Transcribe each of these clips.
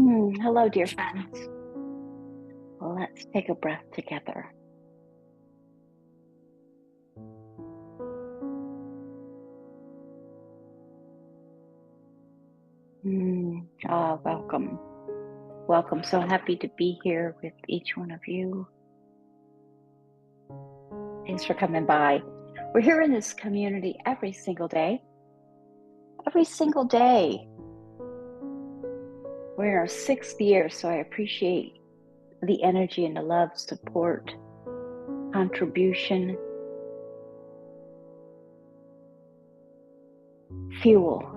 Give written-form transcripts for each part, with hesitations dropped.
Hello, dear friends. Well, let's take a breath together. Welcome. Welcome. So happy to be here with each one of you. Thanks for coming by. We're here in this community every single day. Every single day. We're in our 6th year, so I appreciate the energy and the love, support, contribution, fuel.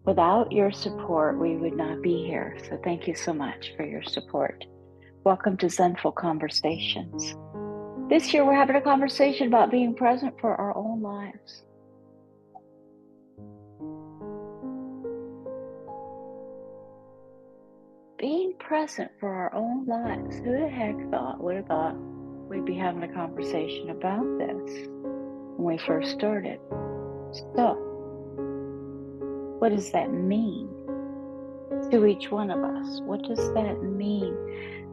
Without your support, we would not be here. So thank you so much for your support. Welcome to Zenful Conversations. This year, we're having a conversation about being present for our own lives. Being present for our own lives. Who the heck would have thought we'd be having a conversation about this when we first started? So, what does that mean to each one of us? What does that mean?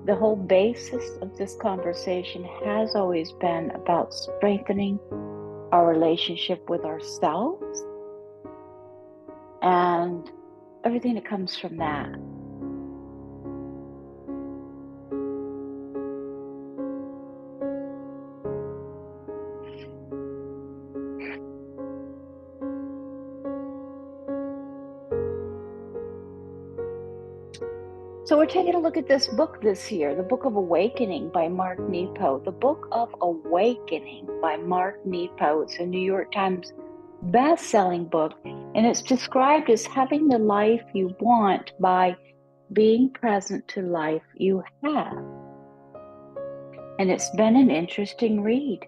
The whole basis of this conversation has always been about strengthening our relationship with ourselves and everything that comes from that. So we're taking a look at this book this year, the Book of Awakening by Mark Nepo. The Book of Awakening by Mark Nepo. It's a New York Times best-selling book, and it's described as having the life you want by being present to life you have. And it's been an interesting read.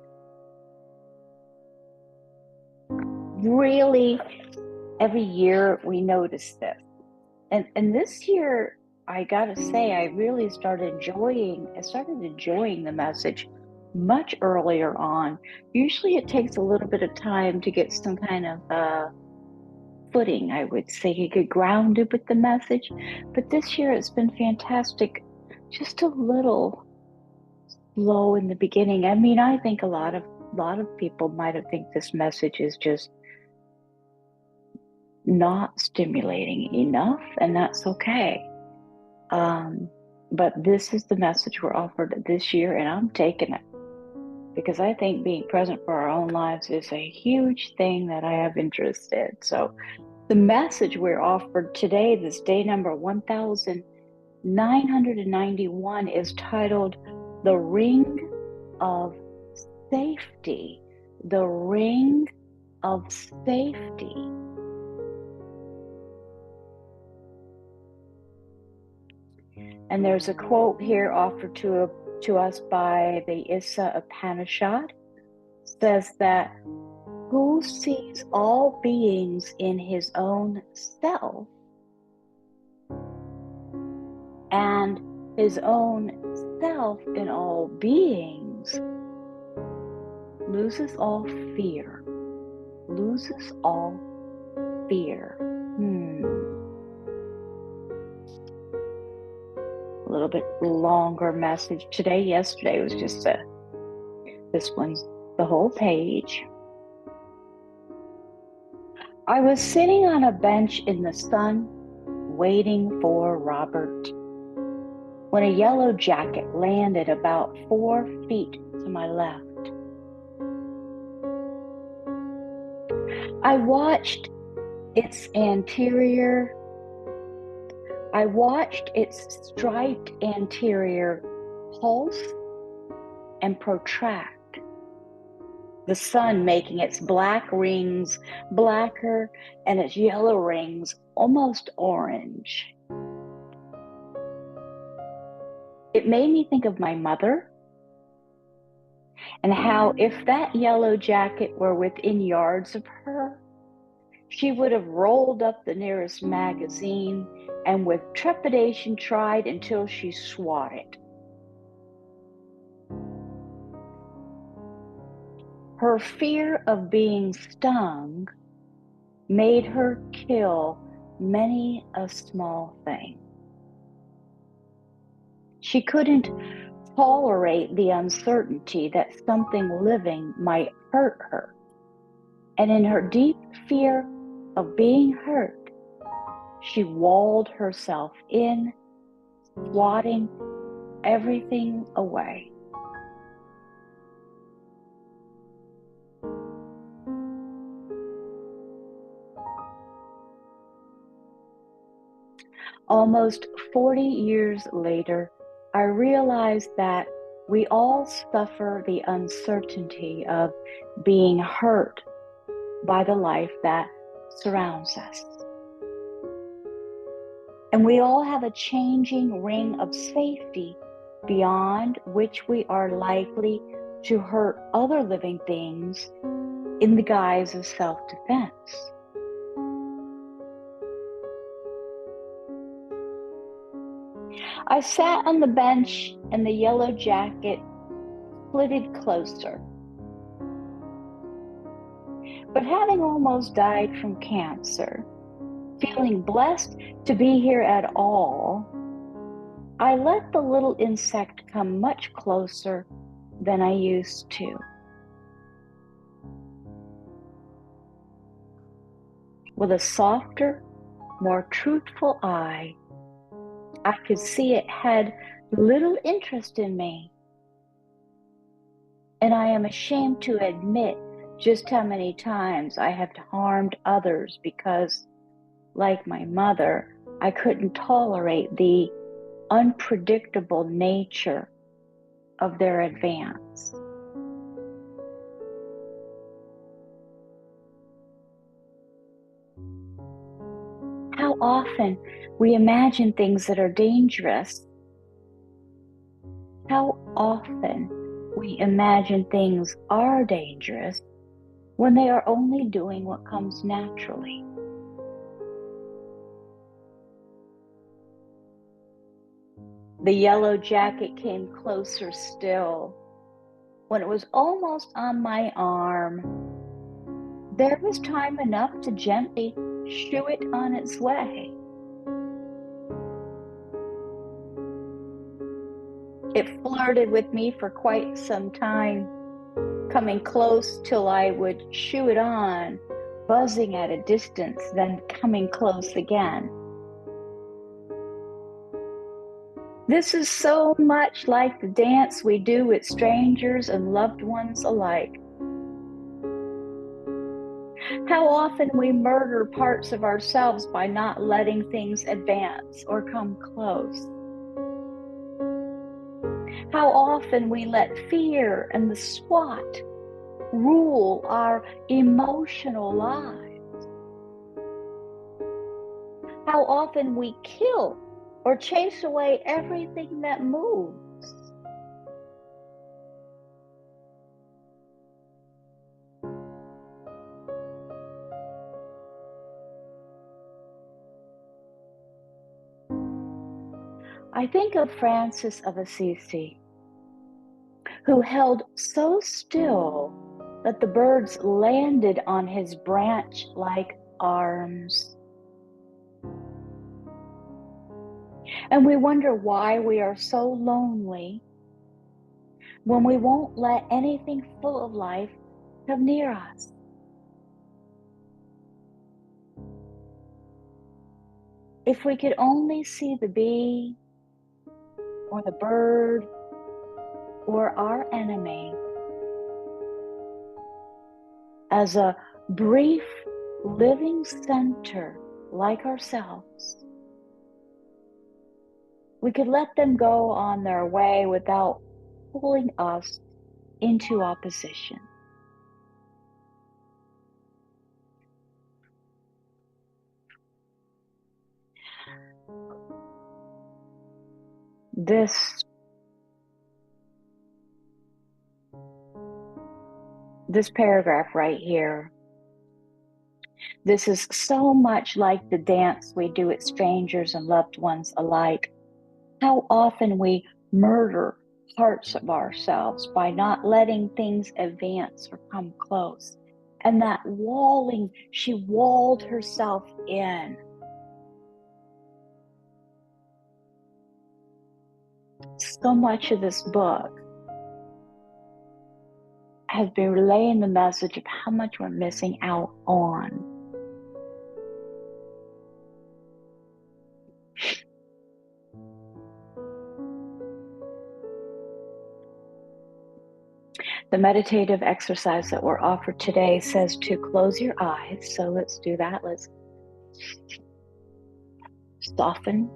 Really, every year we notice this. And this year, I gotta say, I really started enjoying the message much earlier on. Usually it takes a little bit of time to get some kind of footing, I would say, to get grounded with the message. But this year it's been fantastic, just a little slow in the beginning. I mean, I think a lot of people might have think this message is just not stimulating enough, and that's okay. But this is the message we're offered this year, and I'm taking it because I think being present for our own lives is a huge thing that I have interest in. So the message we're offered today, this day number 1991, is titled The Ring of Safety. The Ring of Safety. And there's a quote here offered to us by the Issa Upanishad. It says that, who sees all beings in his own self and his own self in all beings loses all fear. Loses all fear. A little bit longer message today. Yesterday was just this one's the whole page. I was sitting on a bench in the sun, waiting for Robert, when a yellow jacket landed about 4 feet to my left. I watched its striped anterior pulse and protract, the sun making its black rings blacker and its yellow rings almost orange. It made me think of my mother and how if that yellow jacket were within yards of her, she would have rolled up the nearest magazine and with trepidation tried until she swatted. Her fear of being stung made her kill many a small thing. She couldn't tolerate the uncertainty that something living might hurt her. And in her deep fear of being hurt, she walled herself in, swatting everything away. Almost 40 years later, I realized that we all suffer the uncertainty of being hurt by the life that surrounds us. And we all have a changing ring of safety beyond which we are likely to hurt other living things in the guise of self-defense. I sat on the bench and the yellow jacket flitted closer. But having almost died from cancer, feeling blessed to be here at all, I let the little insect come much closer than I used to. With a softer, more truthful eye, I could see it had little interest in me. And I am ashamed to admit just how many times I have harmed others because, like my mother, I couldn't tolerate the unpredictable nature of their advance. How often we imagine things that are dangerous. How often we imagine things are dangerous when they are only doing what comes naturally. The yellow jacket came closer still. When it was almost on my arm, there was time enough to gently shoo it on its way. It flirted with me for quite some time, coming close till I would shoo it on, buzzing at a distance, then coming close again. This is so much like the dance we do with strangers and loved ones alike. How often we murder parts of ourselves by not letting things advance or come close. How often we let fear and the SWAT rule our emotional lives. How often we kill or chase away everything that moves. I think of Francis of Assisi, who held so still that the birds landed on his branch-like arms. And we wonder why we are so lonely when we won't let anything full of life come near us. If we could only see the bee or the bird or our enemy as a brief living center like ourselves, we could let them go on their way without pulling us into opposition. This paragraph right here, this is so much like the dance we do with strangers and loved ones alike. How often we murder parts of ourselves by not letting things advance or come close. And that walling, she walled herself in. So much of this book has been relaying the message of how much we're missing out on. The meditative exercise that we're offered today says to close your eyes. So let's do that. Let's soften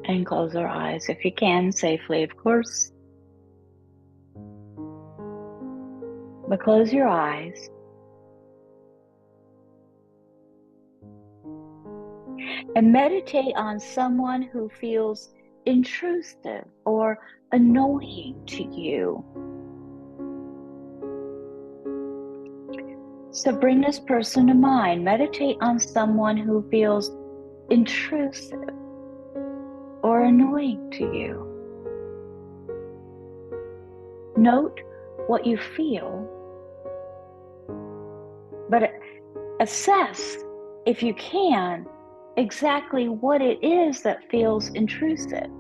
and close our eyes if you can, safely, of course. But close your eyes. And meditate on someone who feels intrusive or annoying to you. So bring this person to mind. Meditate on someone who feels intrusive or annoying to you. Note what you feel, but assess, if you can, exactly what it is that feels intrusive.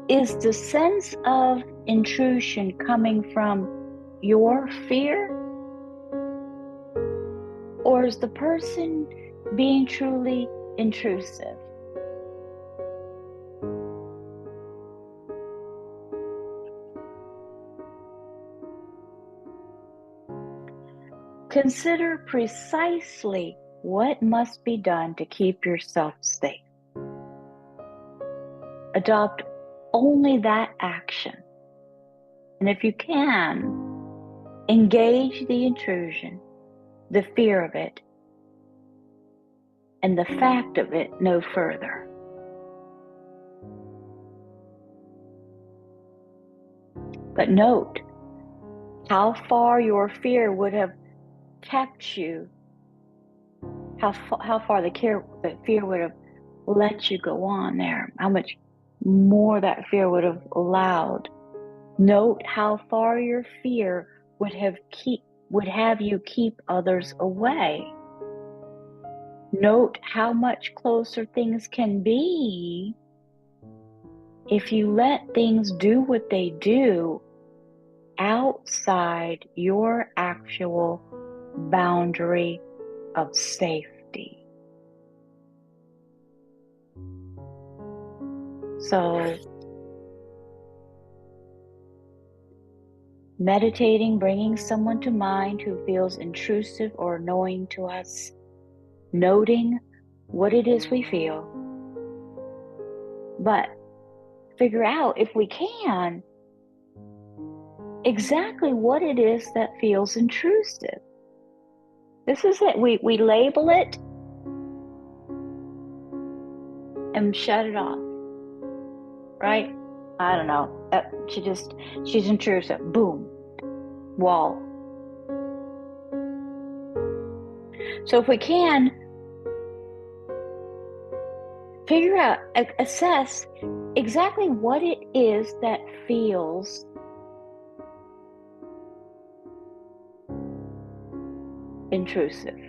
Is the sense of intrusion coming from your fear? Or is the person being truly intrusive? Consider precisely what must be done to keep yourself safe. Adopt only that action. And if you can, engage the intrusion, the fear of it, and the fact of it no further. But note how far your fear would have kept you, how far the fear would have let you go on there, how much more that fear would have allowed. Note how far your fear would have you keep others away. Note how much closer things can be if you let things do what they do outside your actual boundary of safety. So, meditating, bringing someone to mind who feels intrusive or annoying to us, noting what it is we feel, but figure out, if we can, exactly what it is that feels intrusive. This is it. We label it and shut it off, right? I don't know. She's intrusive. Boom. Wall. So if we can, figure out, assess exactly what it is that feels intrusive.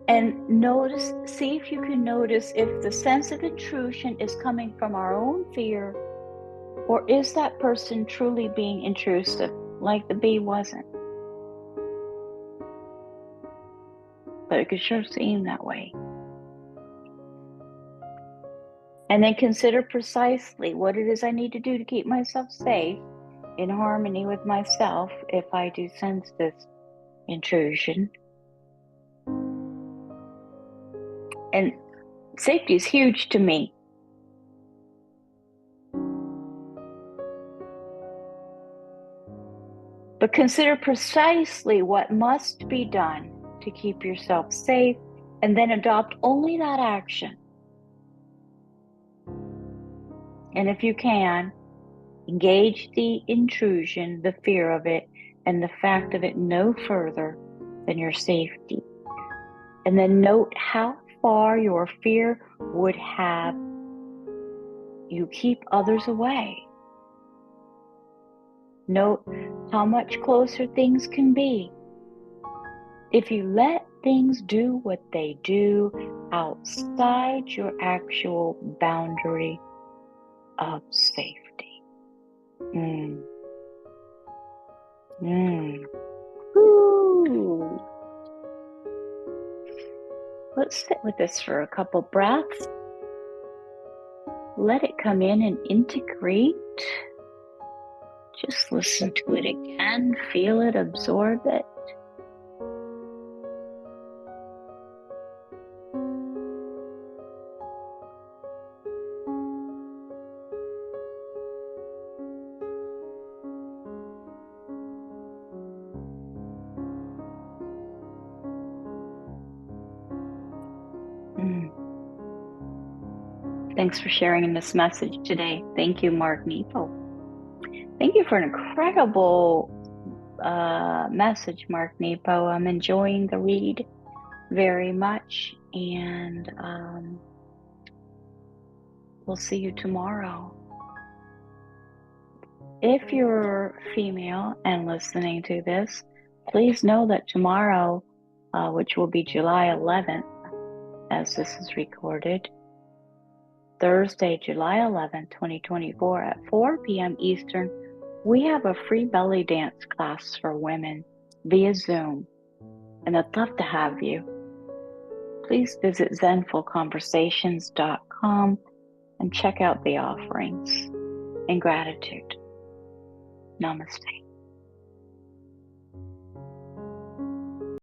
And see if you can notice if the sense of intrusion is coming from our own fear, or is that person truly being intrusive, like the bee wasn't? But it could sure seem that way. And then consider precisely what it is I need to do to keep myself safe, in harmony with myself, if I do sense this intrusion. And safety is huge to me. But consider precisely what must be done to keep yourself safe, and then adopt only that action. And if you can, engage the intrusion, the fear of it, and the fact of it no further than your safety. And then note how far your fear would have you keep others away. Note how much closer things can be if you let things do what they do outside your actual boundary of safety. Ooh. Let's sit with this for a couple breaths. Let it come in and integrate. Just listen to it again, feel it, absorb it. Thanks for sharing this message today. Thank you, Mark Nepo. Thank you for an incredible message, Mark Nepo. I'm enjoying the read very much, and we'll see you tomorrow. If you're female and listening to this, please know that tomorrow, which will be July 11th, as this is recorded, Thursday, July 11th, 2024 at 4 p.m. Eastern, we have a free belly dance class for women via Zoom, and I'd love to have you. Please visit zenfulconversations.com and check out the offerings. In gratitude. Namaste.